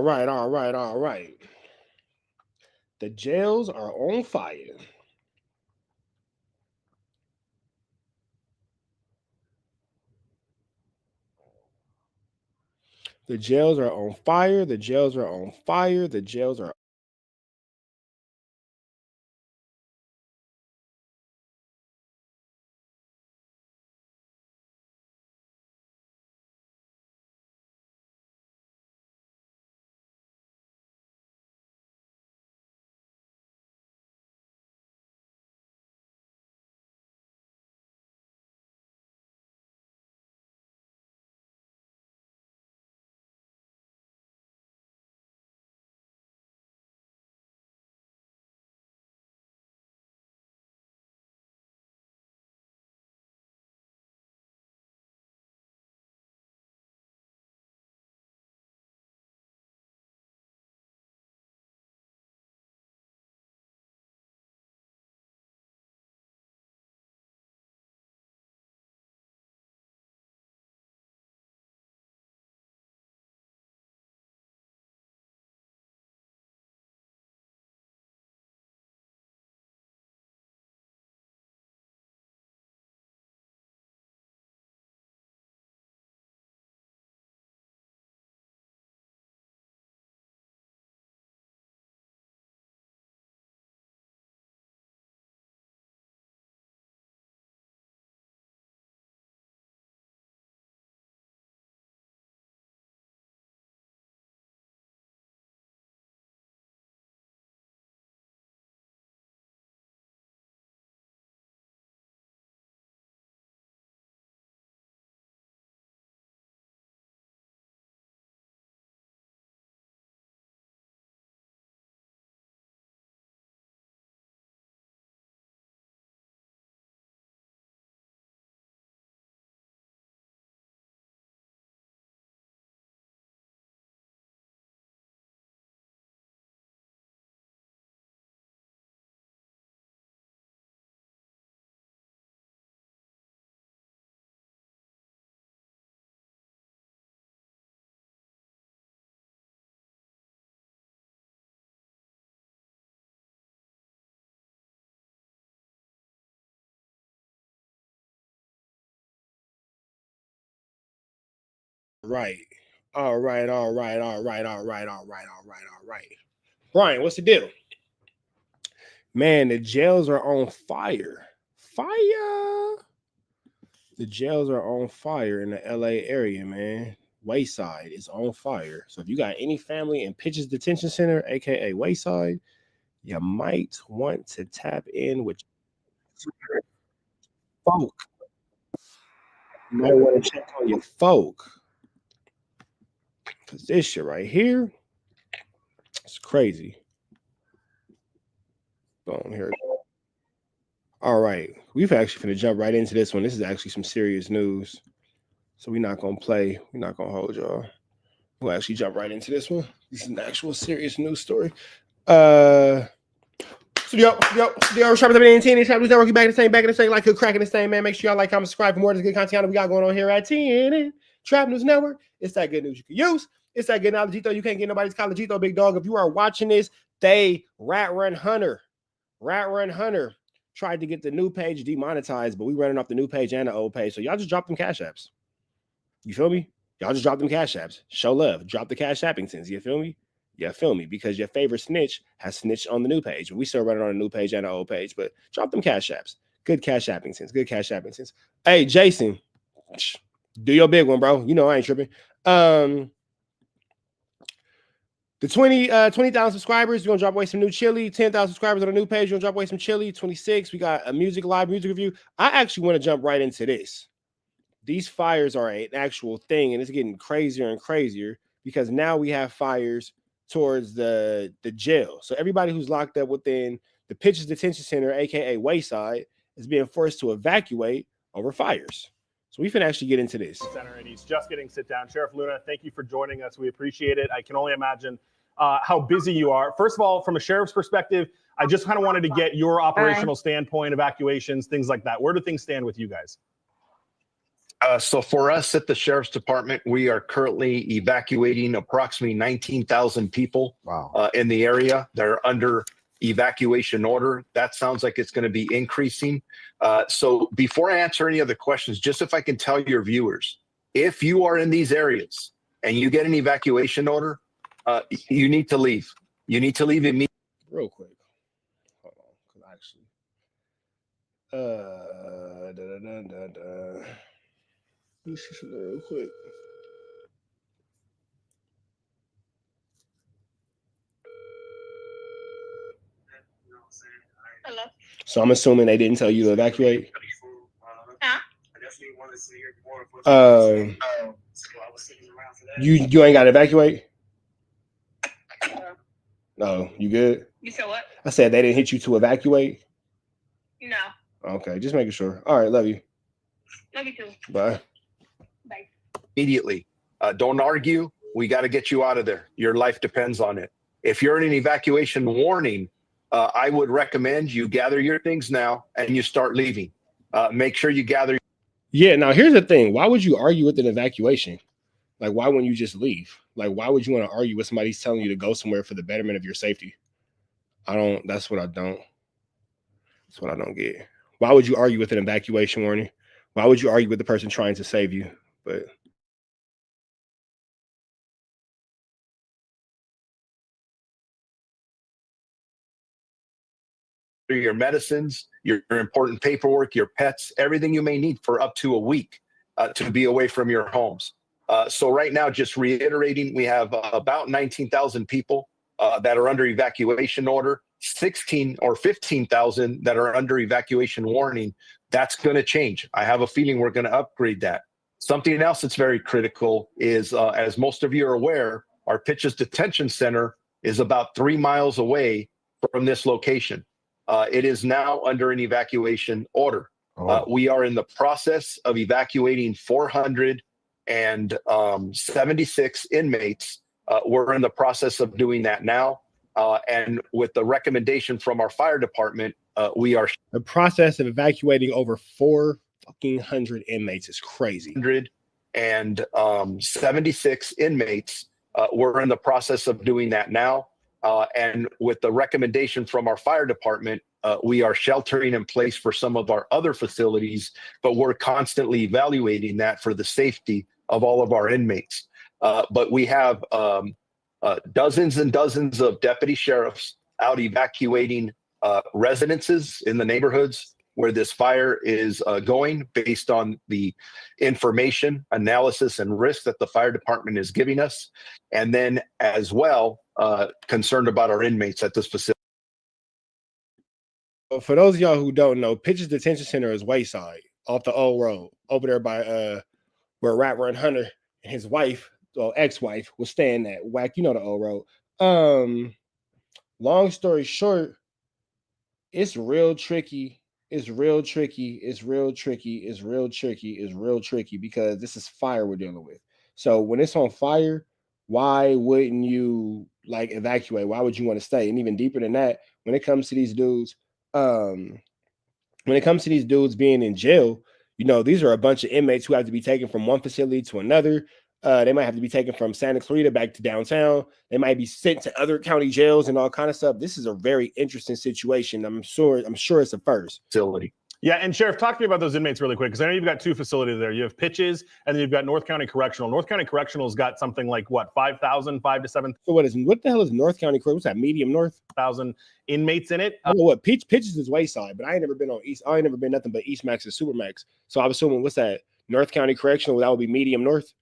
right. The jails are on fire. The jails are on fire. The jails are on fire. The jails are right. All right. Brian, what's the deal? Man, the jails are on fire. Fire. The jails are on fire in the LA area, man. Wayside is on fire. So if you got any family in Pitches Detention Center, aka Wayside, you might want to tap in with folk. You might want to check on your folk. Because this shit right here, it's crazy. Go on here. All right. We've actually finna jump right into this one. This is actually some serious news. So we're not gonna play. We're not gonna hold y'all. We'll actually jump right into this one. This is an actual serious news story. Studio, Sharp at the TNT, Sharp News Network, back in the same, like a crack in the same, man. Make sure y'all like, comment, subscribe for more of this good content we got going on here at TNT, Trap News Network. It's that good news you can use. It's that good knowledge, though. You can't get nobody's college, though, big dog. If you are watching this, Rat Run Hunter tried to get the new page demonetized, but we running off the new page and the old page. So y'all just drop them cash apps. You feel me? Y'all just drop them cash apps. Show love. Drop the cash appingtons. You feel me? You feel me? Because your favorite snitch has snitched on the new page. We still running on the new page and the old page, but drop them cash apps. Good cash appingtons. Good cash appingtons. Hey, Jason, do your big one, bro. You know I ain't tripping. The 20,000 subscribers, we're gonna drop away some new chili. 10,000 subscribers on the new page, we're gonna drop away some chili. 26, we got a live music review. I actually want to jump right into this. These fires are an actual thing, and it's getting crazier and crazier because now we have fires towards the jail. So everybody who's locked up within the Pitches Detention Center, aka Wayside, is being forced to evacuate over fires. So we can actually get into this. Center, and he's just getting sit down. Sheriff Luna, thank you for joining us. We appreciate it. I can only imagine how busy you are. First of all, from a sheriff's perspective, I just kind of wanted to get your operational standpoint, evacuations, things like that. Where do things stand with you guys? So for us at the Sheriff's Department, we are currently evacuating approximately 19,000 people in the area. They're under evacuation order. That sounds like it's going to be increasing. So before I answer any other questions, just if I can tell your viewers, if you are in these areas and you get an evacuation order, you need to leave. You need to leave immediately. Real quick. Hold on. Because actually. This is real quick. Hello. So I'm assuming they didn't tell you to evacuate. Huh? You ain't got to evacuate. No, you good? You said what? I said they didn't hit you to evacuate. No. Okay, just making sure. All right, love you. Love you too. Bye. Bye. Immediately. Don't argue. We got to get you out of there. Your life depends on it. If you're in an evacuation warning, I would recommend you gather your things now and you start leaving. Make sure you gather. Yeah, now here's the thing. Why would you argue with an evacuation? Like, why wouldn't you just leave? Like, why would you want to argue with somebody who's telling you to go somewhere for the betterment of your safety? That's what I don't get. Why would you argue with an evacuation warning? Why would you argue with the person trying to save you? But your medicines, your important paperwork, your pets, everything you may need for up to a week to be away from your homes. So right now, just reiterating, we have about 19,000 people that are under evacuation order, 16 or 15,000 that are under evacuation warning. That's going to change. I have a feeling we're going to upgrade that. Something else that's very critical is, as most of you are aware, our Pitches Detention Center is about 3 miles away from this location. It is now under an evacuation order. We are in the process of evacuating 476 inmates. We're in the process of doing that now. And with the recommendation from our fire department, we are the process of evacuating over 400 inmates is crazy. 76 inmates. We're in the process of doing that now. And with the recommendation from our fire department, we are sheltering in place for some of our other facilities, but we're constantly evaluating that for the safety of all of our inmates. But we have dozens and dozens of deputy sheriffs out evacuating residences in the neighborhoods where this fire is going based on the information, analysis, and risk that the fire department is giving us. And then as well, concerned about our inmates at this facility. For those of y'all who don't know, Pitches Detention Center is Wayside, off the old road, over there by where Rat Run Hunter and his wife, or ex-wife, was staying at. WACK, you know the old road. Long story short, it's real tricky. It's real tricky because this is fire we're dealing with. So when it's on fire, why wouldn't you like evacuate? Why would you want to stay? And even deeper than that, when it comes to these dudes, being in jail, you know, these are a bunch of inmates who have to be taken from one facility to another. They might have to be taken from Santa Clarita back to downtown. They might be sent to other county jails and all kind of stuff. This is a very interesting situation. I'm sure it's a first. Facility. Yeah, and Sheriff, talk to me about those inmates really quick, because I know you've got two facilities there. You have Pitches, and then you've got North County Correctional. North County Correctional's got something like, what, 5,000, 5 to 7,000? So what the hell is North County Correctional? What's that, medium north? Inmates in it? I don't know what, Pitches is Wayside, but I ain't never been on East. I ain't never been nothing but East Max and Supermax. So I'm assuming, what's that, North County Correctional, that would be medium north?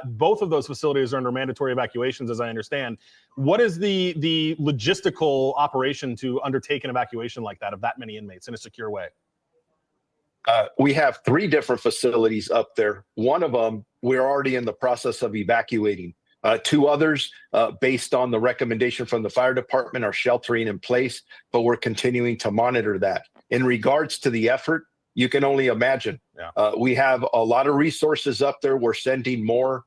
Both of those facilities are under mandatory evacuations, as I understand. What is the logistical operation to undertake an evacuation like that of that many inmates in a secure way? We have 3 different facilities up there. One of them, we're already in the process of evacuating. 2 others, based on the recommendation from the fire department, are sheltering in place, but we're continuing to monitor that. In regards to the effort, you can only imagine. Yeah. We have a lot of resources up there. We're sending more.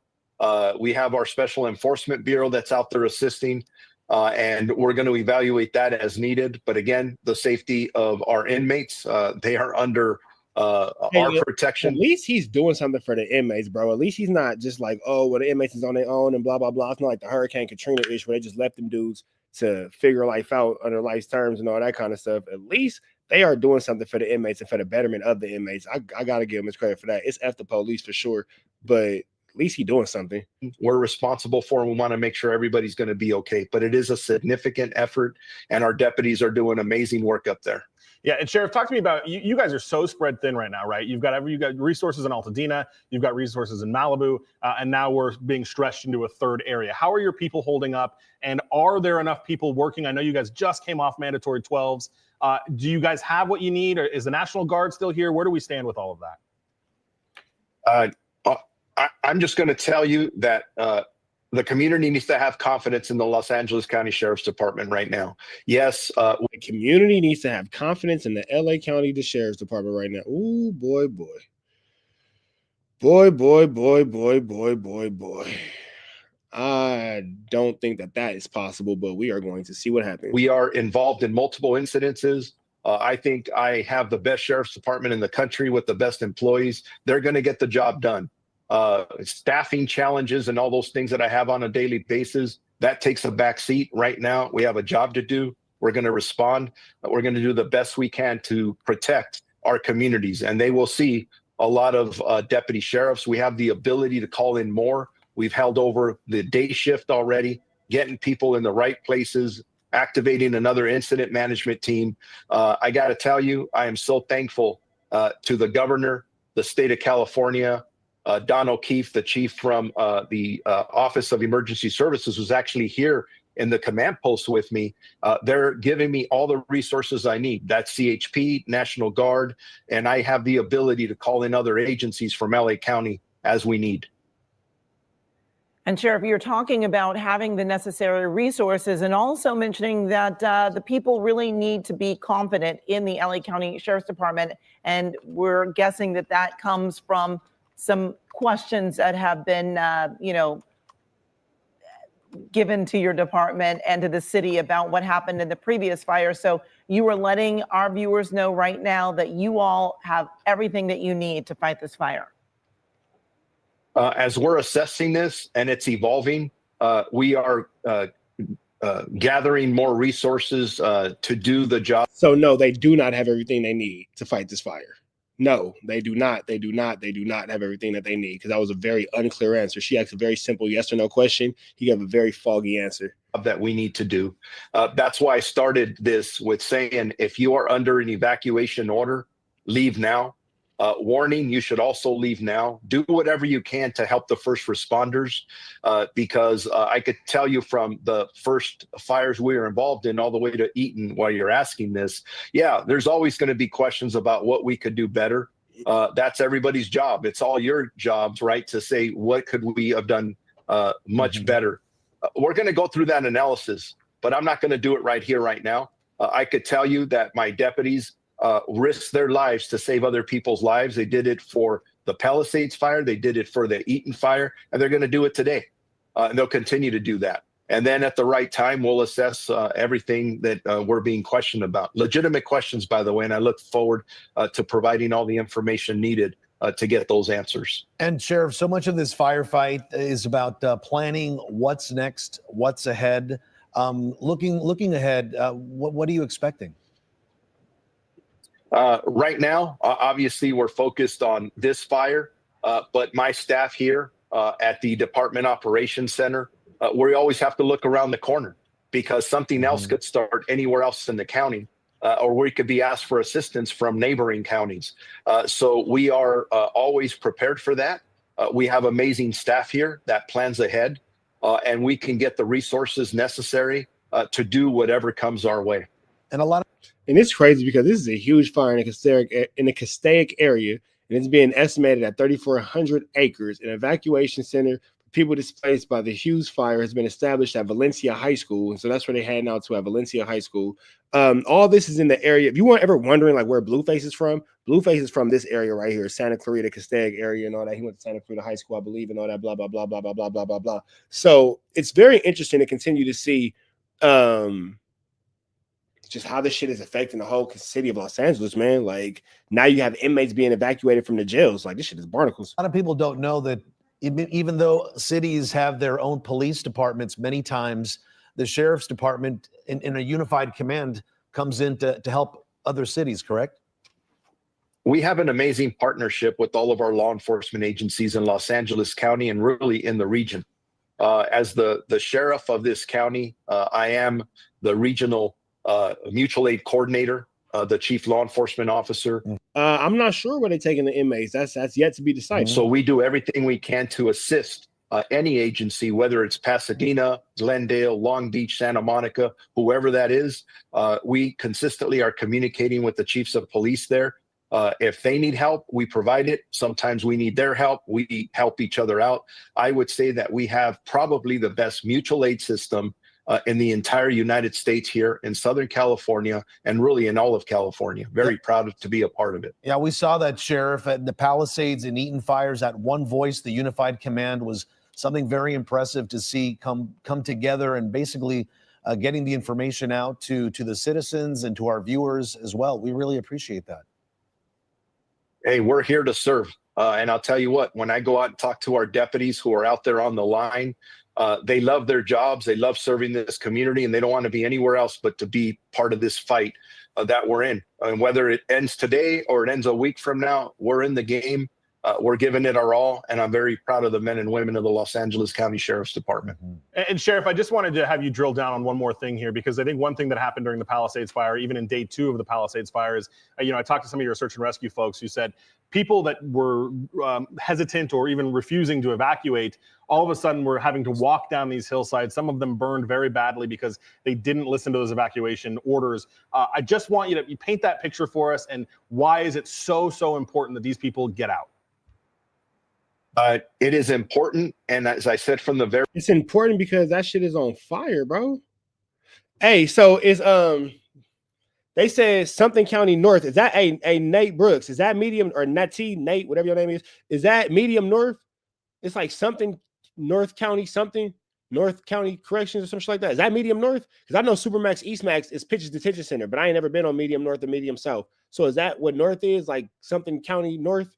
We have our Special Enforcement Bureau that's out there assisting, and we're going to evaluate that as needed. But again, the safety of our inmates, they are under Hey, our at protection. least he's doing something for the inmates, bro. At least he's not just like, oh, well, the inmates is on their own and blah, blah, blah. It's not like the Hurricane Katrina issue where they just left them dudes to figure life out under life's terms and all that kind of stuff. At least they are doing something for the inmates and for the betterment of the inmates. I got to give him his credit for that. It's F the police for sure, but at least he's doing something. We're responsible for, and we want to make sure everybody's going to be okay. But it is a significant effort, and our deputies are doing amazing work up there. Yeah, and Sheriff, talk to me about you guys are so spread thin right now, right? You've got resources in Altadena, you've got resources in Malibu, and now we're being stretched into a third area. How are your people holding up? And are there enough people working? I know you guys just came off mandatory 12s. Do you guys have what you need? Or is the National Guard still here? Where do we stand with all of that? I'm just going to tell you that the community needs to have confidence in the Los Angeles County Sheriff's Department right now. Yes. The community needs to have confidence in the LA County Sheriff's Department right now. Ooh, boy, boy. Boy, boy, boy, boy, boy, boy, boy. I don't think that is possible, but we are going to see what happens. We are involved in multiple incidences. I think I have the best Sheriff's Department in the country with the best employees. They're going to get the job done. Staffing challenges and all those things that I have on a daily basis, that takes a back seat right now. We have a job to do. We're going to respond. We're going to do the best we can to protect our communities, and they will see a lot of deputy sheriffs. We have the ability to call in more. We've held over the day shift already, getting people in the right places, activating another incident management team. I got to tell you, I am so thankful to the governor, the state of California, Don O'Keefe, the chief from the Office of Emergency Services, was actually here in the command post with me. They're giving me all the resources I need. That's CHP, National Guard, and I have the ability to call in other agencies from LA County as we need. And Sheriff, you're talking about having the necessary resources and also mentioning that the people really need to be confident in the LA County Sheriff's Department. And we're guessing that that comes from some questions that have been, given to your department and to the city about what happened in the previous fire. So you are letting our viewers know right now that you all have everything that you need to fight this fire. As we're assessing this and it's evolving, we are gathering more resources to do the job. So no, they do not have everything they need to fight this fire. No, they do not. They do not have everything that they need, because that was a very unclear answer. She asked a very simple yes or no question. He gave a very foggy answer. That we need to do. That's why I started this with saying, if you are under an evacuation order, leave now. Warning, you should also leave now. Do whatever you can to help the first responders, because I could tell you from the first fires we were involved in all the way to Eaton, while you're asking this, yeah, there's always going to be questions about what we could do better. That's everybody's job. It's all your jobs, right, to say what could we have done much better. We're going to go through that analysis, but I'm not going to do it right here, right now. I could tell you that my deputies risked their lives to save other people's lives. They did it for the Palisades fire. They did it for the Eaton fire, and they're going to do it today. And they'll continue to do that. And then at the right time, we'll assess everything that we're being questioned about. Legitimate questions, by the way, and I look forward to providing all the information needed to get those answers. And Sheriff, so much of this firefight is about planning what's next, what's ahead. Looking ahead, what are you expecting? Right now, obviously, we're focused on this fire, but my staff here at the Department Operations Center, we always have to look around the corner, because something else could start anywhere else in the county, or we could be asked for assistance from neighboring counties. So we are always prepared for that. We have amazing staff here that plans ahead, and we can get the resources necessary to do whatever comes our way. And it's crazy because this is a huge fire in the Castaic area, and it's being estimated at 3,400 acres. An evacuation center for people displaced by the Hughes fire has been established at Valencia High School, and so that's where they're heading out to, at Valencia High School. All this is in the area. If you weren't ever wondering like where Blueface is from this area right here, Santa Clarita, Castaic area, and all that. He went to Santa Clarita High School, I believe, and all that. Blah blah blah blah blah blah blah blah blah. So it's very interesting to continue to see. just how this shit is affecting the whole city of Los Angeles, man. Like now you have inmates being evacuated from the jails. Like this shit is barnacles. A lot of people don't know that even though cities have their own police departments, many times the sheriff's department in a unified command comes in to help other cities, correct? We have an amazing partnership with all of our law enforcement agencies in Los Angeles County and really in the region. As the sheriff of this county, I am the regional mutual aid coordinator, the chief law enforcement officer. I'm not sure where they're taking the inmates. That's yet to be decided. So we do everything we can to assist any agency, whether it's Pasadena, Glendale, Long Beach, Santa Monica, whoever that is. We consistently are communicating with the chiefs of police there. If they need help, we provide it. Sometimes we need their help. We help each other out. I would say that we have probably the best mutual aid system in the entire United States here in Southern California and really in all of California. Very proud to be a part of it. Yeah, we saw that, Sheriff, at the Palisades and Eaton fires. That one voice, the unified command, was something very impressive to see come together and basically getting the information out to the citizens and to our viewers as well. We really appreciate that. Hey, we're here to serve. And I'll tell you what, when I go out and talk to our deputies who are out there on the line, they love their jobs. They love serving this community, and they don't want to be anywhere else but to be part of this fight that we're in. And whether it ends today or it ends a week from now, we're in the game. We're giving it our all, and I'm very proud of the men and women of the Los Angeles County Sheriff's Department. And Sheriff, I just wanted to have you drill down on one more thing here, because I think one thing that happened during the Palisades fire, even in day 2 of the Palisades fire, is, I talked to some of your search and rescue folks who said people that were hesitant or even refusing to evacuate, all of a sudden were having to walk down these hillsides. Some of them burned very badly because they didn't listen to those evacuation orders. I just want you to paint that picture for us, and why is it so important that these people get out? It is important, and as I said from the very, it's important because that shit is on fire, bro. Hey, so it's they said something county north. Is that a Nate Brooks? Is that medium, or Nate, whatever your name is? Is that medium north? It's like something North County, something North County Corrections or something like that. Is that medium north? Because I know Supermax Eastmax is Pitches Detention Center, but I ain't never been on medium north or medium south. So is that what north is? Like something county north?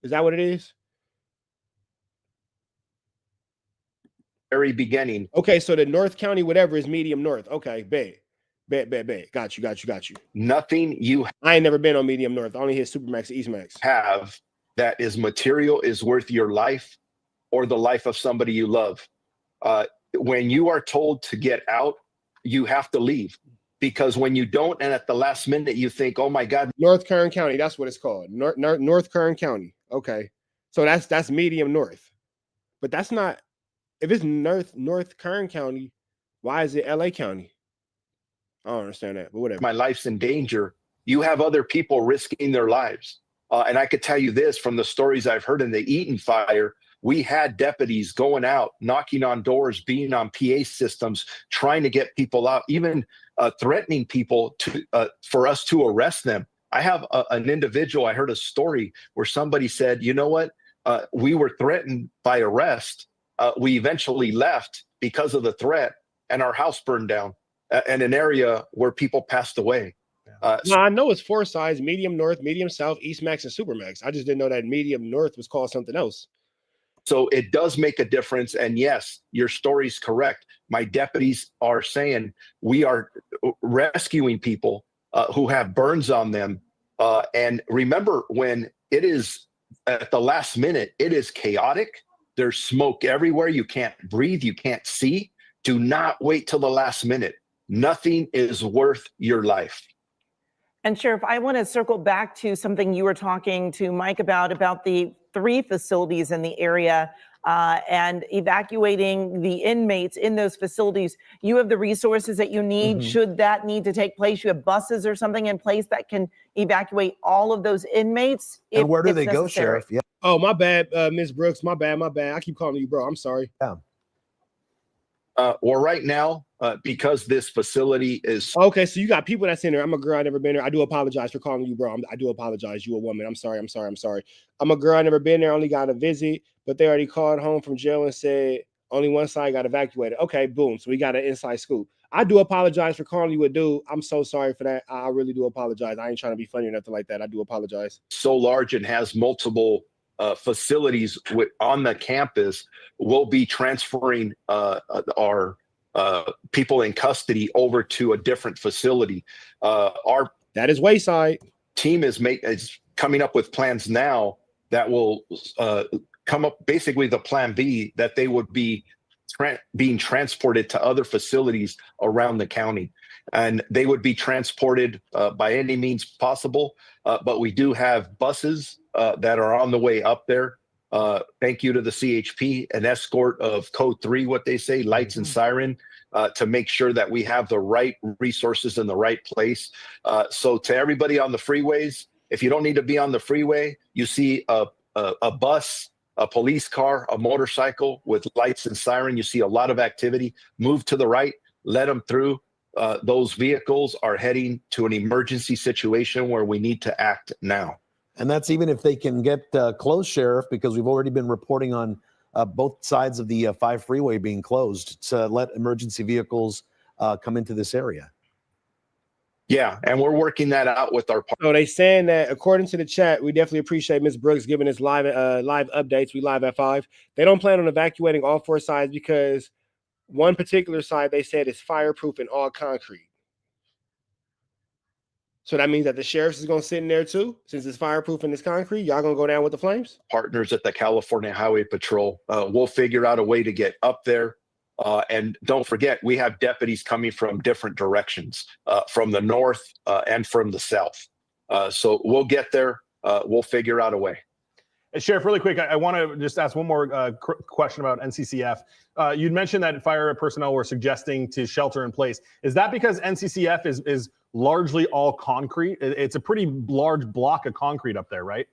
Is that what it is? very beginning. Okay, so the North County whatever is medium north. Okay, bet. Got you. Nothing you I ain't never been on medium north. I only hit Supermax, Eastmax. have that is material is worth your life or the life of somebody you love. When you are told to get out, you have to leave, because when you don't, and at the last minute you think, oh my God. North Kern County, that's what it's called. North Kern County. Okay, so that's medium north, but that's not. If it's North Kern County, why is it LA County? I don't understand that, but whatever. My life's in danger. You have other people risking their lives. And I could tell you this from the stories I've heard in the Eaton fire. We had deputies going out, knocking on doors, being on PA systems, trying to get people out, even threatening people for us to arrest them. I have an individual, I heard a story where somebody said, you know what? We were threatened by arrest. We eventually left because of the threat, and our house burned down in an area where people passed away. No, I know it's 4 sides: medium north, medium south, Eastmax, and Supermax. I just didn't know that medium north was called something else. So it does make a difference. And yes, your story's correct. My deputies are saying we are rescuing people who have burns on them. And remember, when it is at the last minute, it is chaotic. There's smoke everywhere. You can't breathe. You can't see. Do not wait till the last minute. Nothing is worth your life. And Sheriff, I want to circle back to something you were talking to Mike about the 3 facilities in the area and evacuating the inmates in those facilities. You have the resources that you need. Should that need to take place, you have buses or something in place that can evacuate all of those inmates. And where do they go, Sheriff? Yeah. Oh, my bad, Ms. Brooks. My bad. I keep calling you bro. I'm sorry. Yeah. Well, right now, because this facility is okay, so you got people that's in there. I'm a girl, I never been there. I do apologize for calling you bro. I do apologize. You a woman. I'm sorry. I'm a girl, I never been there. Only got a visit, but they already called home from jail and said Only one side got evacuated. Okay, boom. So we got an inside scoop. I do apologize for calling you a dude. I'm so sorry for that. I really do apologize. I ain't trying to be funny or nothing like that. I do apologize. So large and has multiple facilities on the campus, we'll be transferring our people in custody over to a different facility. Our That is Wayside. team is coming up with plans now that will come up, basically the plan B, that they would be being transported to other facilities around the county, and they would be transported by any means possible. But we do have buses that are on the way up there. Thank you to the CHP, an escort of code 3, what they say, lights and siren, to make sure that we have the right resources in the right place. So to everybody on the freeways, if you don't need to be on the freeway, you see a bus, a police car, a motorcycle with lights and siren, you see a lot of activity, move to the right, let them through. Those vehicles are heading to an emergency situation where we need to act now. And that's even if they can get close, Sheriff, because we've already been reporting on both sides of the 5 freeway being closed to let emergency vehicles come into this area. Yeah, and we're working that out with our So they saying that according to the chat, we definitely appreciate Ms. Brooks giving us live updates. We live at 5. They don't plan on evacuating all 4 sides because one particular side they said is fireproof and all concrete. So that means that the sheriff's is going to sit in there too, since it's fireproof and it's concrete. Y'all going to go down with the flames? partners at the California Highway Patrol. We'll figure out a way to get up there. And don't forget, we have deputies coming from different directions, from the north and from the south. So we'll get there. We'll figure out a way. Sheriff, really quick, I want to just ask one more question about NCCF. You'd mentioned that fire personnel were suggesting to shelter in place. Is that because NCCF is largely all concrete? It's a pretty large block of concrete up there, right?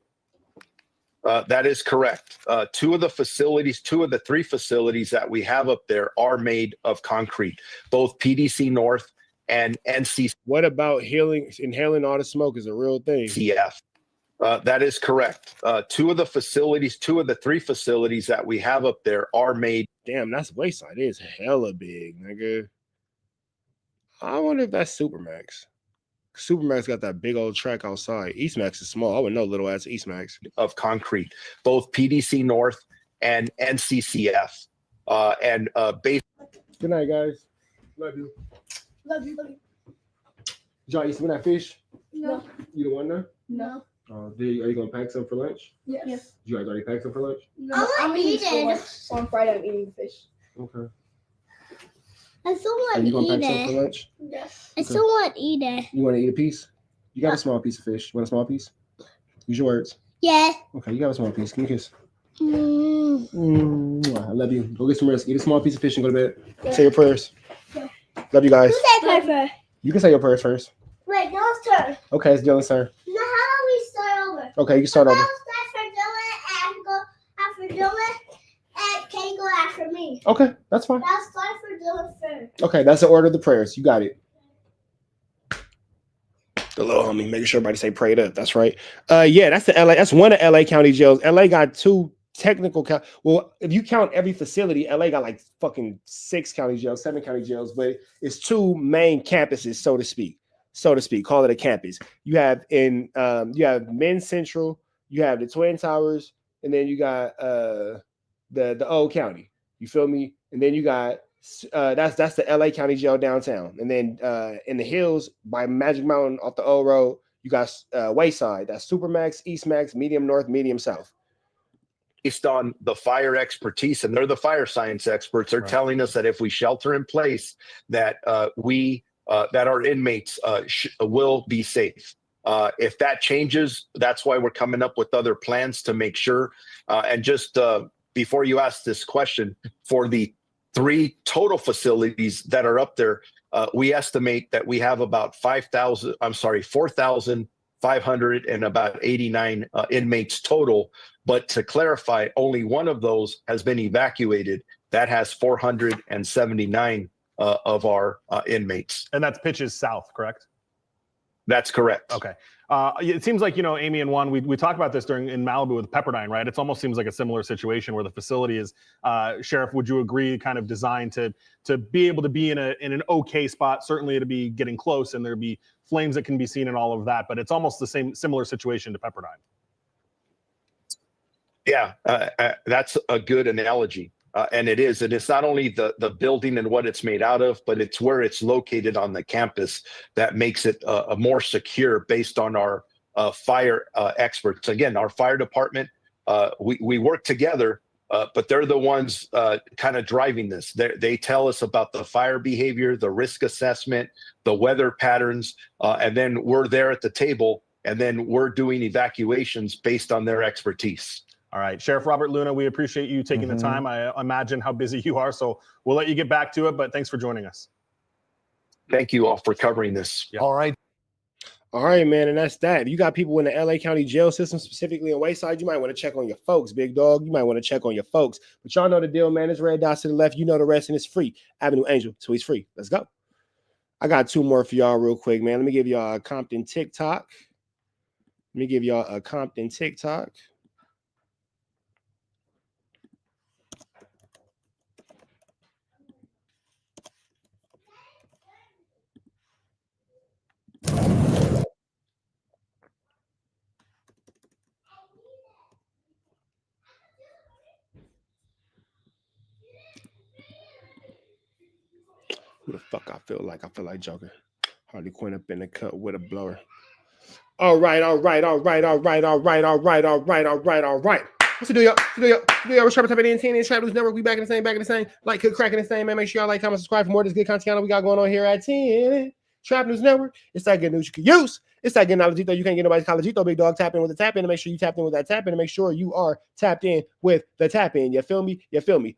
That is correct. 2 of the 3 facilities that we have up there are made of concrete, both PDC North and NCCF. What about inhaling all the smoke is a real thing? That is correct. 2 of the 3 facilities that we have up there are made. Damn, that's Wayside. It is hella big, nigga. I wonder if that's Supermax. Supermax got that big old track outside. Eastmax is small. I would know little ass Eastmax. Of concrete, both PDC North and NCCF. Good night, guys. Love you. Love you, love you. Did y'all eat some of that fish? No. You don't want none? No. Are you gonna pack some for lunch? Yes. Did you guys already pack some for lunch? No. I'm eating school. So on Friday, I'm eating fish. Okay. I still Are want you to gonna eat pack some for it. lunch? Yes. I still want to eat it. You want to eat a piece? You got a small piece of fish. You want a small piece? Use your words. Yeah. Okay, you got a small piece. Give me a kiss. Mm. I love you. Go get some rest. Eat a small piece of fish and go to bed. Yeah. Say your prayers. Yeah. Love you guys. Who's that part first? You can say your prayers first. Wait, Dylan's turn. Okay, it's Dylan's turn. Now, how about we start over? Okay, you can start over. I'll start for Dylan and go after Dylan, and Kay go after me. Okay, that's fine. I'll start for Dylan first. Okay, that's the order of the prayers. You got it. The little homie, making sure everybody say prayed up. That's right. Yeah, that's the LA. That's one of LA County jails. LA got 2 technical well, if you count every facility, LA got like fucking 6 county jails, 7 county jails, but it's 2 main campuses, so to speak. Call it a campus. You have you have Men's Central, you have the Twin Towers, and then you got the old county. You feel me? And then you got that's the LA County Jail downtown. And then in the hills by Magic Mountain off the old road, you got Wayside. That's Supermax, Eastmax, Medium North, Medium South. Based on the fire expertise, and they're the fire science experts, they're telling us that if we shelter in place, that that our inmates will be safe. If that changes, that's why we're coming up with other plans to make sure. And just before you ask this question, for the 3 total facilities that are up there, we estimate that we have about 4,589 inmates total. But to clarify, only one of those has been evacuated. That has 479 of our inmates. And that's Pitches South, correct? That's correct. Okay. It seems like, Amy and Juan, we talked about this in Malibu with Pepperdine, right? It almost seems like a similar situation where the facility is, Sheriff, would you agree, kind of designed to be able to be in an okay spot, certainly to be getting close and there'd be flames that can be seen and all of that, but it's almost the similar situation to Pepperdine. Yeah, that's a good analogy. And it is. And it's not only the building and what it's made out of, but it's where it's located on the campus that makes it a more secure based on our fire experts. Again, our fire department, we work together, but they're the ones kind of driving this. They tell us about the fire behavior, the risk assessment, the weather patterns, and then we're there at the table, and then we're doing evacuations based on their expertise. All right, Sheriff Robert Luna, we appreciate you taking the time. I imagine how busy you are, so we'll let you get back to it, but thanks for joining us. Thank you all for covering this. Yep. All right. All right, man, and that's that. You got people in the LA County jail system, specifically in Wayside. You might want to check on your folks, big dog. You might want to check on your folks. But y'all know the deal, man. It's red dots to the left. You know the rest, and it's free. Avenue Angel, so he's free. Let's go. I got two more for y'all real quick, man. Let me give y'all a Compton TikTok. Who the fuck I feel like? I feel like Joker. Harley Quinn up in the cut with a blower. All right. What's the deal, y'all? We're Sharp Type in 10 Trap News Network. We back in the same. Like, cook, cracking the same, man. Make sure y'all like, comment, subscribe for more of this good content we got going on here at 10 Trap News Network. It's that good news you can use. It's that good knowledgeito. You can't get nobody's collegeito, big dog. Tap in with the tap in, and make sure you tapped in with that tap in, and make sure you are tapped in with the tap in. You feel me?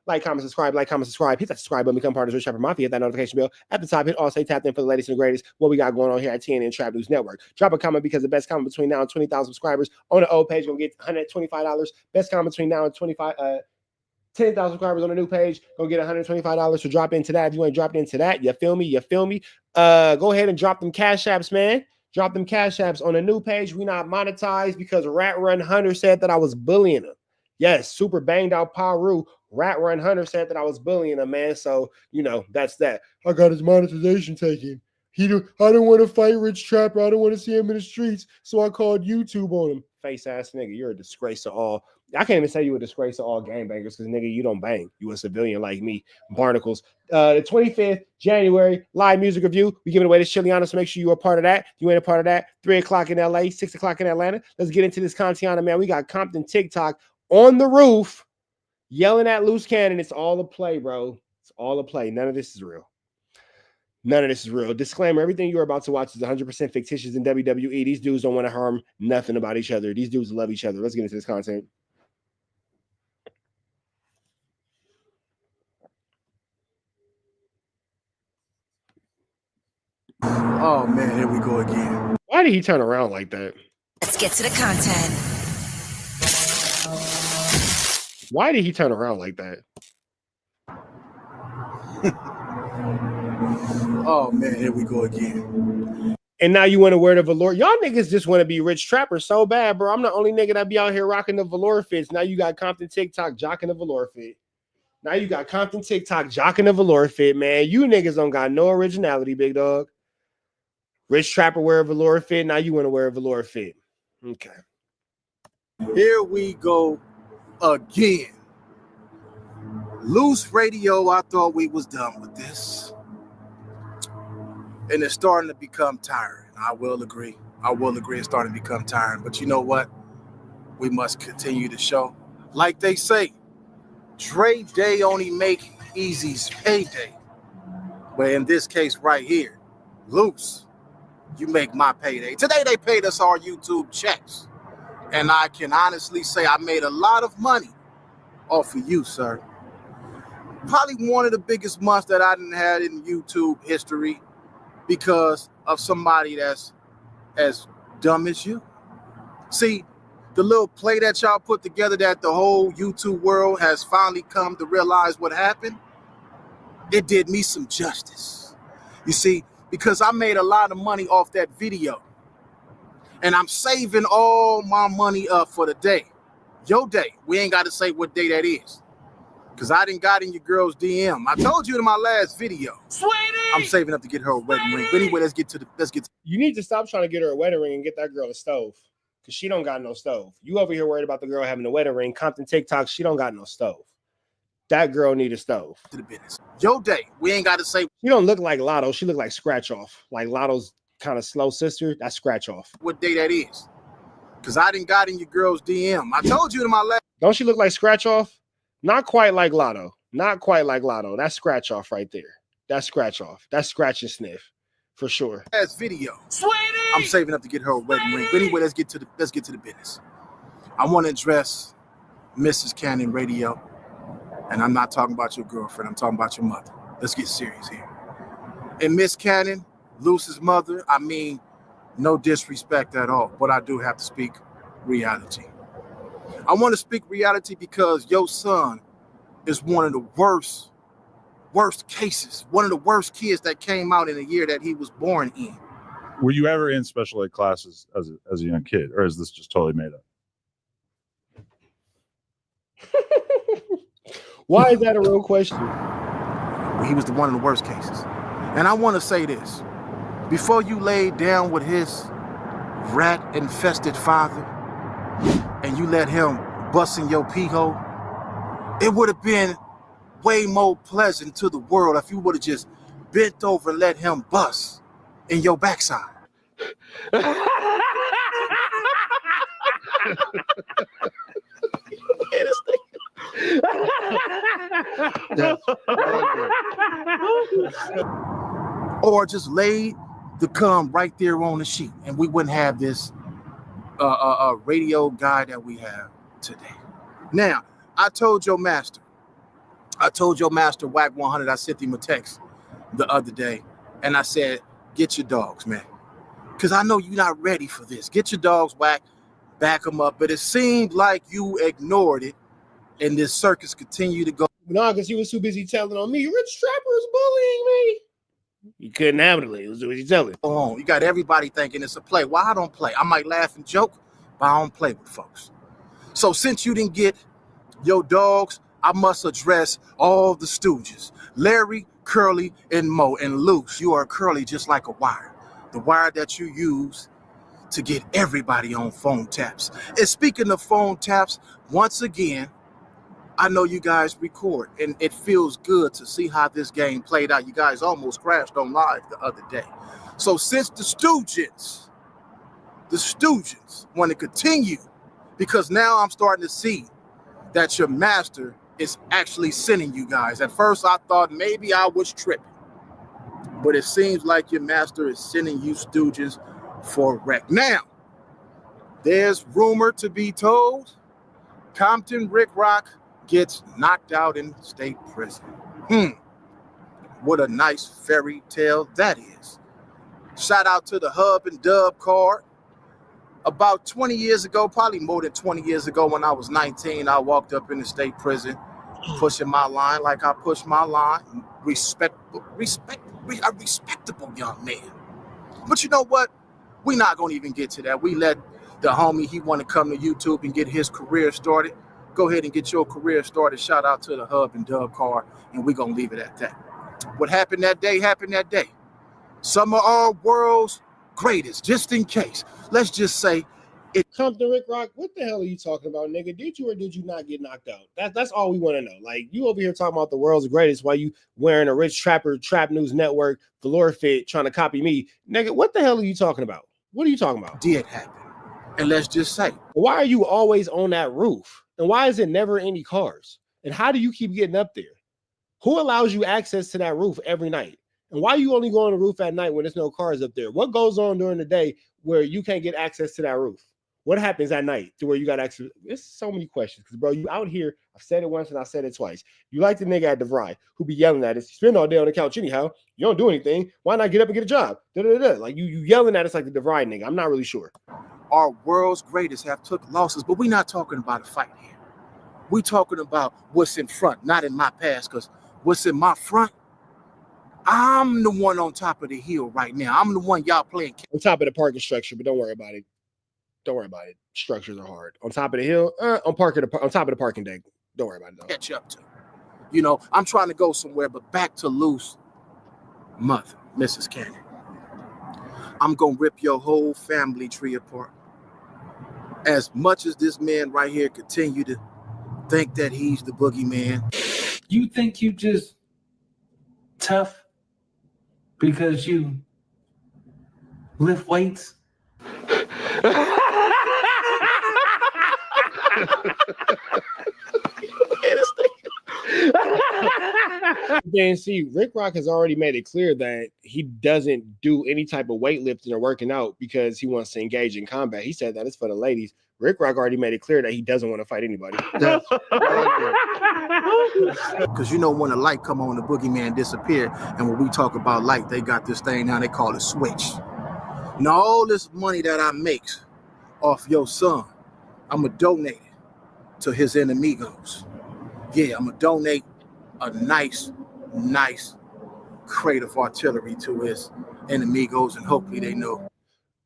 Like, comment, subscribe. Hit that subscribe button. Become part of the Rich Trapper Mafia. Hit that notification bell at the top. Hit all say tapped in for the latest and the greatest. What we got going on here at TNN Trap News Network. Drop a comment because the best comment between now and 20,000 subscribers on the old page gonna get $125. Best comment between now and 10,000 subscribers on the new page, go get $125. So drop into that. If you ain't dropped into that, you feel me? Go ahead and drop them cash apps, man. Drop them cash apps on the new page. We not monetized because Rat Run Hunter said that I was bullying him. Yes, super banged out Paru. Rat Run Hunter said that I was bullying him, man. So, that's that. I got his monetization taken. I don't want to fight Rich Trapper. I don't want to see him in the streets. So I called YouTube on him. Face ass nigga, you're a disgrace to all. I can't even say you a disgrace to all gangbangers because nigga, you don't bang. You a civilian like me. Barnacles. The 25th January live music review. We giving away this Chiliana, so make sure you are part of that. You ain't a part of that. 3 o'clock in LA, 6 o'clock in Atlanta. Let's get into this Contiana, man. We got Compton TikTok on the roof yelling at loose cannon. It's all a play, bro. It's all a play. None of this is real. Disclaimer, everything you're about to watch is 100% fictitious in WWE. These dudes don't want to harm nothing about each other. These dudes love each other. Let's get into this content. Oh, man, here we go again. Why did he turn around like that? Let's get to the content. Why did he turn around like that? Oh, man, here we go again. And now you want to wear the velour. Y'all niggas just want to be Rich Trapper so bad, bro. I'm the only nigga that be out here rocking the velour fits. Now you got Compton TikTok jocking the velour fit. Man. You niggas don't got no originality, big dog. Rich Trapper wear a velour fit. Now you want to wear a velour fit. Okay. Here we go again. Loose radio, I thought we was done with this. And it's starting to become tiring. I will agree. It's starting to become tiring. But you know what? We must continue the show. Like they say, Dre Day only make Easy's payday. But in this case right here, Loose, you make my payday. Today they paid us our YouTube checks. And I can honestly say I made a lot of money off of you, sir. Probably one of the biggest months that I done had in YouTube history because of somebody that's as dumb as you. See, the little play that y'all put together that the whole YouTube world has finally come to realize what happened, it did me some justice. You see, because I made a lot of money off that video. And I'm saving all my money up for the day. Your day. We ain't got to say what day that is. Because I done got in your girl's DM. I told you in my last video. Sweetie! I'm saving up to get her a wedding ring. But anyway, let's get to You need to stop trying to get her a wedding ring and get that girl a stove. Because she don't got no stove. You over here worried about the girl having a wedding ring. Compton TikTok, she don't got no stove. That girl need a stove. to the business. Your day. We ain't got to say She don't look like Lotto. She look like Scratch Off. Like Lotto's kind of slow sister. That's Scratch Off. what day that is. Because I done got in your girl's DM. I told you in my last Don't she look like Scratch Off? Not quite like Lotto. Not quite like Lotto. That's Scratch Off right there. That's Scratch Off. That's Scratch and Sniff. For sure. video. Sweetie! I'm saving up to get her a wedding ring. But anyway, let's get to the business. I want to address Mrs. Cannon Radio. And I'm not talking about your girlfriend. I'm talking about your mother. Let's get serious here. And Miss Cannon, Luce's mother, I mean, no disrespect at all, but I do have to speak reality. I want to speak reality because your son is one of the worst cases, one of the worst kids that came out in the year that he was born in. Were you ever in special ed classes as a young kid, or is this just totally made up? Why is that a real question? He was one of the worst cases. And I want to say this. Before you laid down with his rat-infested father and you let him bust in your pee hole, it would have been way more pleasant to the world if you would have just bent over and let him bust in your backside. Or just laid the cum right there on the sheet, and we wouldn't have this radio guy that we have today. Now, I told your master WACK 100, I sent him a text the other day, and I said, get your dogs, man. Because I know you're not ready for this. Get your dogs, WACK, back them up. But it seemed like you ignored it, and this circus continued to go. No, because he was too busy telling on me. Rich Trapper is bullying me. He couldn't handle it. He was too busy telling. Oh, you got everybody thinking it's a play. Why I don't play? I might laugh and joke, but I don't play with folks. So since you didn't get your dogs, I must address all the stooges. Larry, Curly, and Mo. And Luce, you are curly just like a wire. The wire that you use to get everybody on phone taps. And speaking of phone taps, once again, I know you guys record, and it feels good to see how this game played out. You guys almost crashed on live the other day. So since the Stooges want to continue, because now I'm starting to see that your master is actually sending you guys. At first, I thought maybe I was tripping, but it seems like your master is sending you Stooges for wreck. Now, there's rumor to be told, Compton Rick Rock gets knocked out in state prison. What a nice fairy tale that is. Shout out to the Hub and Dub card. About 20 years ago, probably more than 20 years ago, when I was 19, I walked up in the state prison, pushing my line like I push my line. A respectable young man. But you know what? We're not going to even get to that. We let the homie, he want to come to YouTube and get his career started. Go ahead and get your career started. Shout out to the Hub and Dub card, and we're going to leave it at that. What happened that day happened that day. Some of our world's greatest, just in case. Let's just say it. Compton Rick Rock, what the hell are you talking about, nigga? Did you or did you not get knocked out? That's all we want to know. Like, you over here talking about the world's greatest while you wearing a Rich Trapper Trap News Network velour fit trying to copy me. Nigga, what the hell are you talking about? What are you talking about? Did happen. And let's just say, why are you always on that roof? And why is it never any cars? And how do you keep getting up there? Who allows you access to that roof every night? And why you only go on the roof at night when there's no cars up there? What goes on during the day where you can't get access to that roof? What happens at night to where you got access? There's so many questions. Because, bro, you out here, I've said it once and I said it twice. You like the nigga at DeVry who be yelling at us. You spend all day on the couch anyhow. You don't do anything. Why not get up and get a job? Like you yelling at us like the DeVry nigga. I'm not really sure. Our world's greatest have took losses, but we're not talking about a fight here. We're talking about what's in front, not in my past, because what's in my front, I'm the one on top of the hill right now. I'm the one y'all playing. On top of the parking structure, but don't worry about it. Don't worry about it. Structures are hard. On top of the hill, on top of the parking deck. Don't worry about it though. Catch up to. You know, I'm trying to go somewhere, but back to loose mother, Mrs. Cannon. I'm gonna rip your whole family tree apart. As much as this man right here continue to think that he's the boogeyman. You think you just tough because you lift weights? Then see, Rick Rock has already made it clear that he doesn't do any type of weightlifting or working out because he wants to engage in combat. He said that it's for the ladies. Rick Rock already made it clear that he doesn't want to fight anybody. Because you know when the light come on, the boogeyman disappear. And when we talk about light, they got this thing now they call it switch. Now all this money that I make off your son, I'm going to donate it to his enemigos. Yeah, I'm going to donate a nice crate of artillery to his enemigos, and hopefully they know.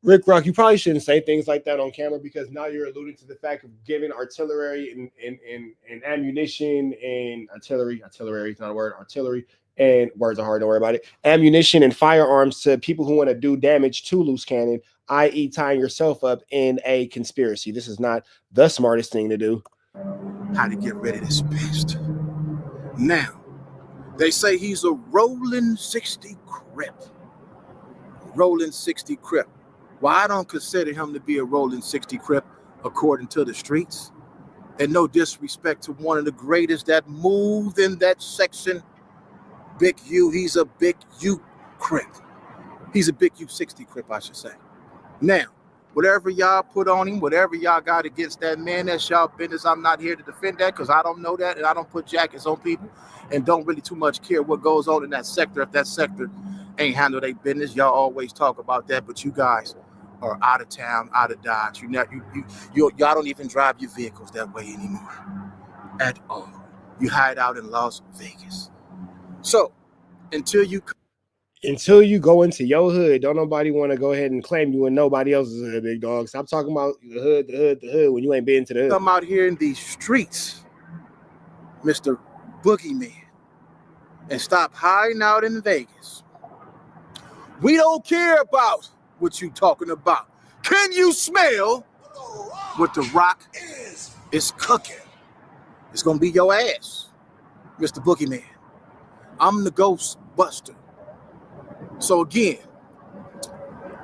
Rick Rock, you probably shouldn't say things like that on camera because now you're alluding to the fact of giving artillery and ammunition and artillery is not a word, artillery and words are hard, don't worry about it. Ammunition and firearms to people who want to do damage to loose cannon, i.e. tying yourself up in a conspiracy. This is not the smartest thing to do. How to get rid of this beast. Now, they say he's a rolling 60 Crip. Rolling 60 Crip. Well, I don't consider him to be a rolling 60 Crip according to the streets. And no disrespect to one of the greatest that moved in that section, Big U. He's a Big U Crip. He's a Big U 60 Crip, I should say. Now, whatever y'all put on him, whatever y'all got against that man, that's y'all business. I'm not here to defend that because I don't know that and I don't put jackets on people and don't really too much care what goes on in that sector. If that sector ain't handle their business, y'all always talk about that, but you guys are out of town, out of Dodge. Y'all don't even drive your vehicles that way anymore at all. You hide out in Las Vegas. So until you go into your hood, don't nobody want to go ahead and claim you in nobody else's hood, big dog. Stop talking about the hood when you ain't been to the hood. Come out here in these streets, Mr. Boogeyman, and stop hiding out in Vegas. We don't care about what you talking about. Can you smell what the rock is cooking? It's gonna be your ass, Mr. Boogeyman. I'm the ghost buster. So again,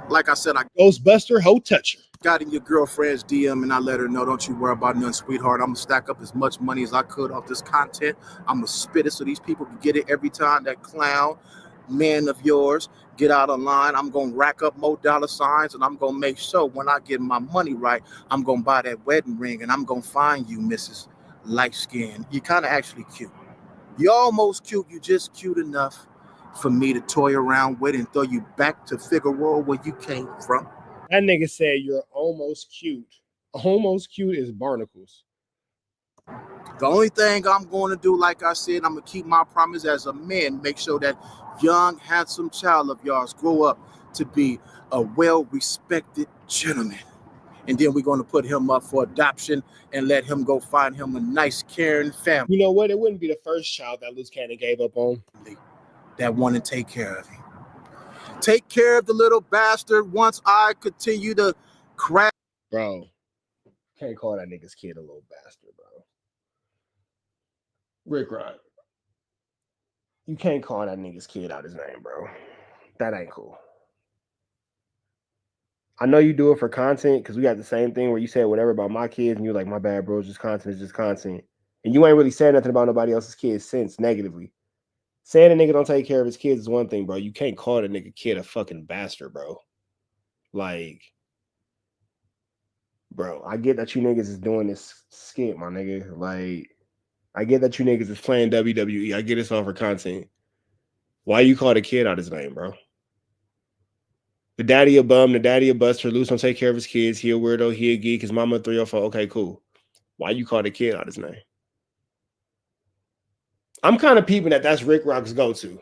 like I said, I Ghostbuster hoe toucher. got in your girlfriend's DM and I let her know, don't you worry about nothing, sweetheart. I'm gonna stack up as much money as I could off this content. I'm gonna spit it so these people can get it every time that clown man of yours get out of line. I'm gonna rack up more dollar signs and I'm gonna make sure when I get my money right, I'm gonna buy that wedding ring and I'm gonna find you, Mrs. Light Skin. You're kind of actually cute. You're almost cute. You just cute enough for me to toy around with and throw you back to Figueroa where you came from. That nigga said you're almost cute. Almost cute is barnacles. The only thing I'm going to do, like I said, I'm going to keep my promise as a man, make sure that young, handsome child of yours grow up to be a well-respected gentleman. And then we're going to put him up for adoption and let him go find him a nice, caring family. You know what? It wouldn't be the first child that Loose Cannon gave up on. That want to take care of him. Take care of the little bastard once I continue to crack. Bro, can't call that nigga's kid a little bastard, bro. Rick Rock, you can't call that nigga's kid out his name, bro. That ain't cool. I know you do it for content because we got the same thing where you said whatever about my kids and you're like, my bad, bro, it's just content, it's just content. And you ain't really saying nothing about nobody else's kids since negatively. Saying a nigga don't take care of his kids is one thing, bro. You can't call a nigga kid a fucking bastard, bro. Like, bro, I get that you niggas is doing this skit, my nigga. Like, I get that you niggas is playing WWE. I get it's all for content. Why you call the kid out his name, bro? The daddy a bum, the daddy a buster, Loose don't take care of his kids. He a weirdo, he a geek, his mama 304. Okay, cool. Why you call the kid out his name? I'm kind of peeping that that's Rick Rock's go-to.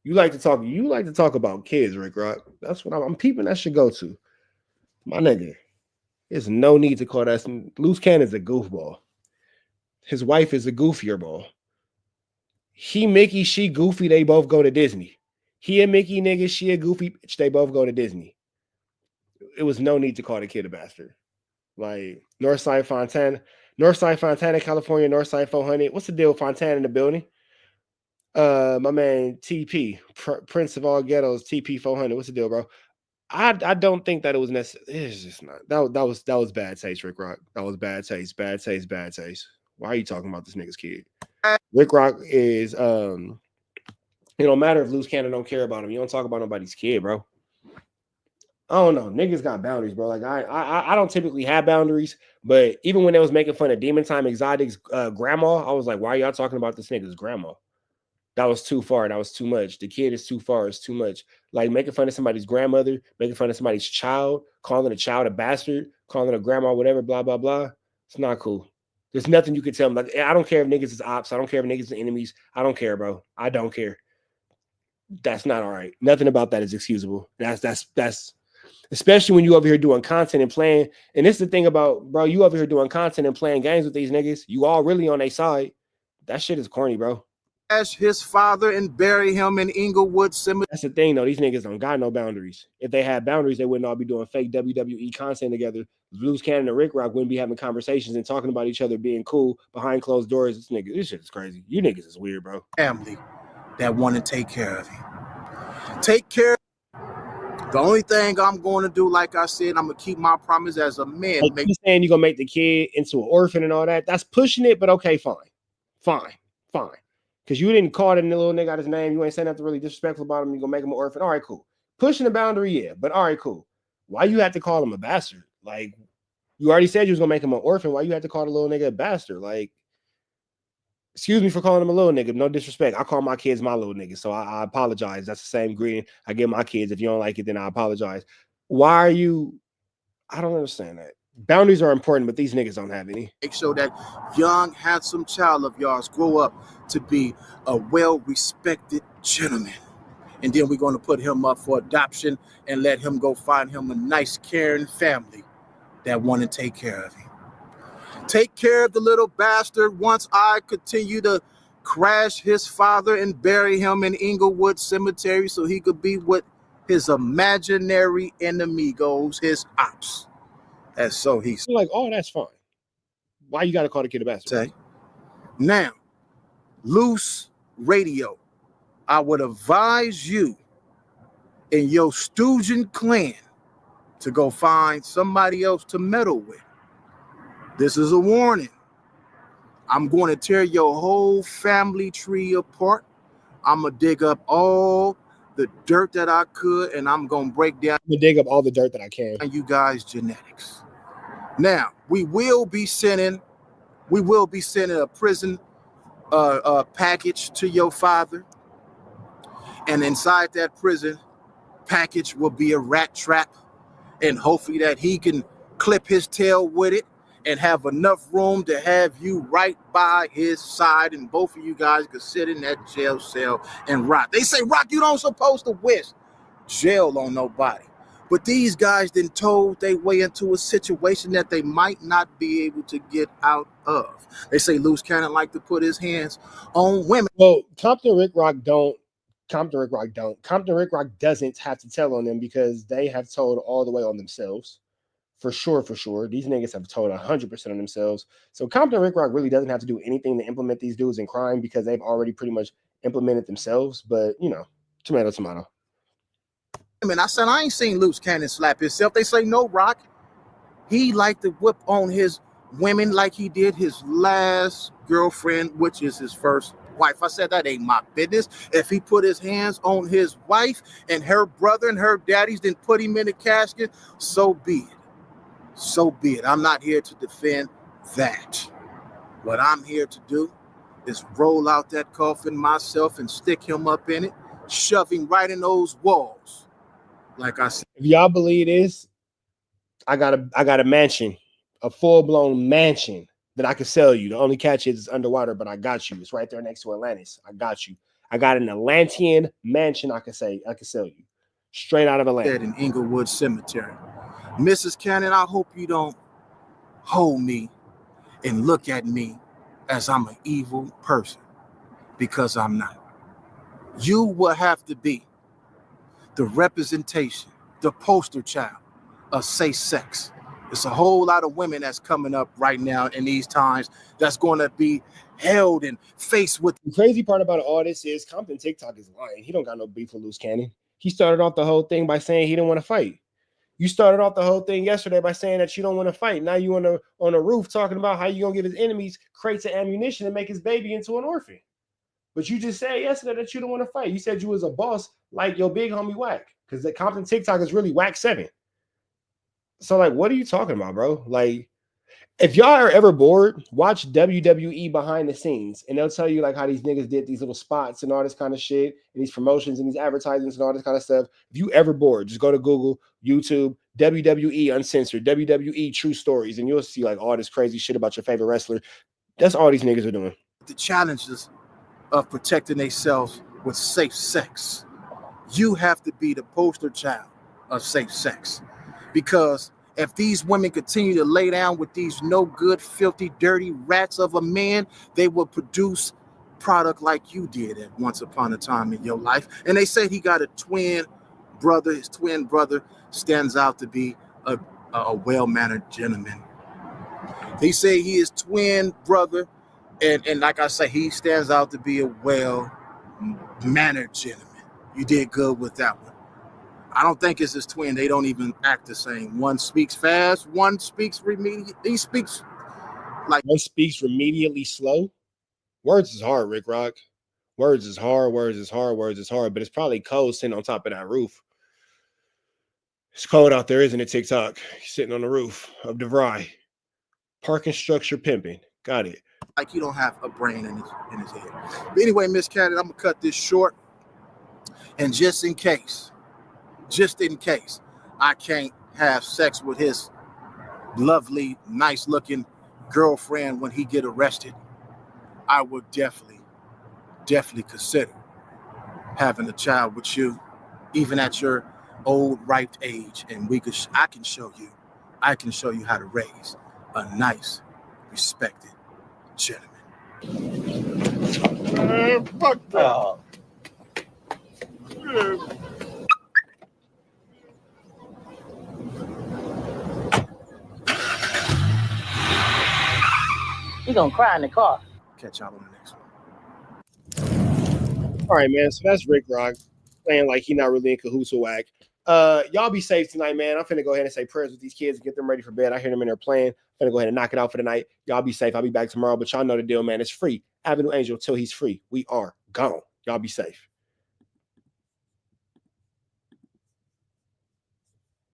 You like to talk about kids, Rick Rock. That's what I'm peeping that should go to. My nigga. There's no need to call that. Loose Cannon's a goofball. His wife is a goofier ball. He Mickey, she Goofy. They both go to Disney. He a Mickey nigga, she a Goofy bitch. They both go to Disney. It was no need to call the kid a bastard. Like Northside Fontana, California, Northside 400. What's the deal with Fontana in the building? My man TP, Prince of all ghettos, TP 400. What's the deal, bro? I don't think that it was necessary. It's just not. That was bad taste, Rick Rock. That was bad taste. Bad taste. Bad taste. Why are you talking about this nigga's kid? Rick Rock is it don't matter if Loose Cannon don't care about him. You don't talk about nobody's kid, bro. I don't know. Niggas got boundaries, bro. Like I don't typically have boundaries, but even when they was making fun of Demon Time Exotic's grandma, I was like, why are y'all talking about this nigga's grandma? That was too far. That was too much. The kid is too far. It's too much. Like making fun of somebody's grandmother, making fun of somebody's child, calling a child a bastard, calling a grandma whatever, blah, blah, blah. It's not cool. There's nothing you can tell them. Like, I don't care if niggas is ops. I don't care if niggas is enemies. I don't care, bro. I don't care. That's not all right. Nothing about that is excusable. That's especially when you over here doing content and playing. And this is the thing about, bro, you over here doing content and playing games with these niggas. You all really on their side. That shit is corny, bro. As his father and bury him in Inglewood Cemetery. That's the thing, though. These niggas don't got no boundaries. If they had boundaries, they wouldn't all be doing fake WWE content together. Loose Cannon and Rick Rock wouldn't be having conversations and talking about each other being this closed doors. This shit is crazy. You niggas is weird, bro. Family that want to take care of him. Take care. The only thing I'm going to do, like I said, I'm going to keep my promise as a man. Like you saying you're going to make the kid into an orphan and all that. That's pushing it, but okay, fine. Because you didn't call the little nigga out his name. You ain't saying nothing really disrespectful about him. You're going to make him an orphan. All right, cool. Pushing the boundary, yeah. But all right, cool. Why you have to call him a bastard? Like, you already said you was going to make him an orphan. Why you have to call the little nigga a bastard? Like, excuse me for calling him a little nigga. No disrespect. I call my kids my little nigga. So I apologize. That's the same greeting I give my kids. If you don't like it, then I apologize. Why are you? I don't understand that. Boundaries are important, but these niggas don't have any. Make sure that young, handsome child of yours grow up to be a well-respected gentleman. And then we're going to put him up for adoption and let him go find him a nice, caring family that want to take care of him. Take care of the little bastard once I continue to crash his father and bury him in Inglewood Cemetery so he could be what his imaginary enemy goes, his ops. That's so he's like, oh, that's fine. Why you got to call the kid a bastard? Now, Loose Radio, I would advise you and your Stoogen clan to go find somebody else to meddle with. This is a warning. I'm going to tear your whole family tree apart. I'm going to dig up all the dirt that I could, and I'm going to break down. I'm going to dig up all the dirt that I can. And you guys' genetics. Now, we will be sending a prison package to your father. And inside that prison package will be a rat trap. And hopefully that he can clip his tail with it and have enough room to have you right by his side. And both of you guys could sit in that jail cell and rot. They say, Rock, you don't supposed to wish jail on nobody. But these guys then told their way into a situation that they might not be able to get out of. They say Loose Cannon like to put his hands on women. Well, Compton Rick Rock doesn't have to tell on them because they have told all the way on themselves. For sure. These niggas have told 100% on themselves. So Compton Rick Rock really doesn't have to do anything to implement these dudes in crime because they've already pretty much implemented themselves. But, you know, tomato. I said, I ain't seen Loose Cannon slap himself. They say, no, Rock. He liked to whip on his women like he did his last girlfriend, which is his first wife. I said, that ain't my business. If he put his hands on his wife and her brother and her daddies, then put him in a casket, so be it. So be it. I'm not here to defend that. What I'm here to do is roll out that coffin myself and stick him up in it, shove him right in those walls. Like I said, if y'all believe this, I got a mansion, a full-blown mansion that I could sell you. The only catch is it's underwater, but I got you. It's right there next to Atlantis. I got you. I got an Atlantean mansion I could sell you. Straight out of Atlanta. In Inglewood Cemetery. Mrs. Cannon, I hope you don't hold me and look at me as I'm an evil person, because I'm not. You will have to be the representation, the poster child of safe sex. There's a whole lot of women that's coming up right now in these times that's going to be held and faced with. The crazy part about all this is Compton TikTok is lying. He don't got no beef with Loose Cannon. He started off the whole thing by saying he didn't want to fight. You started off the whole thing yesterday by saying that you don't want to fight. Now you on a roof talking about how you gonna give his enemies crates of ammunition and make his baby into an orphan. But you just said yesterday that you don't want to fight. You said you was a boss like your big homie WACK, because the Compton TikTok is really WACK 7. So like, what are you talking about, bro? Like, if y'all are ever bored, watch WWE behind the scenes, and they'll tell you like how these niggas did these little spots and all this kind of shit, and these promotions and these advertisements and all this kind of stuff. If you ever bored, just go to Google, YouTube, WWE Uncensored, WWE True Stories, and you'll see like all this crazy shit about your favorite wrestler. That's all these niggas are doing. The challenges of protecting themselves with safe sex. You have to be the poster child of safe sex, because if these women continue to lay down with these no good, filthy, dirty rats of a man, they will produce product like you did at once upon a time in your life. And they said he got a twin brother. His twin brother stands out to be a well-mannered gentleman. They say he is twin brother, and like I say, he stands out to be a well-mannered gentleman. You did good with that one. I don't think it's his twin. They don't even act the same. One speaks fast, one speaks he speaks like one speaks remedially slow. Words is hard, Rick Rock. Words is hard, words is hard, words is hard, but it's probably cold sitting on top of that roof. It's cold out there, isn't it, TikTok? He's sitting on the roof of DeVry. Parking structure pimping. Got it. Like he don't have a brain in his head. But anyway, Miss Cannon, I'm gonna cut this short. And just in case I can't have sex with his lovely, nice-looking girlfriend when he get arrested, I would definitely consider having a child with you, even at your old ripe age, and I can show you how to raise a nice, respected gentleman. Fuck that. You're gonna cry in the car. Catch y'all on the next one. All right, man. So that's Rick Rock playing like he not really in cahoots with WACK. Y'all be safe tonight, man. I'm finna go ahead and say prayers with these kids and get them ready for bed. I hear them in there playing. I'm finna go ahead and knock it out for the night. Y'all be safe. I'll be back tomorrow, but y'all know the deal, man. It's free. Avenue Angel till he's free. We are gone. Y'all be safe.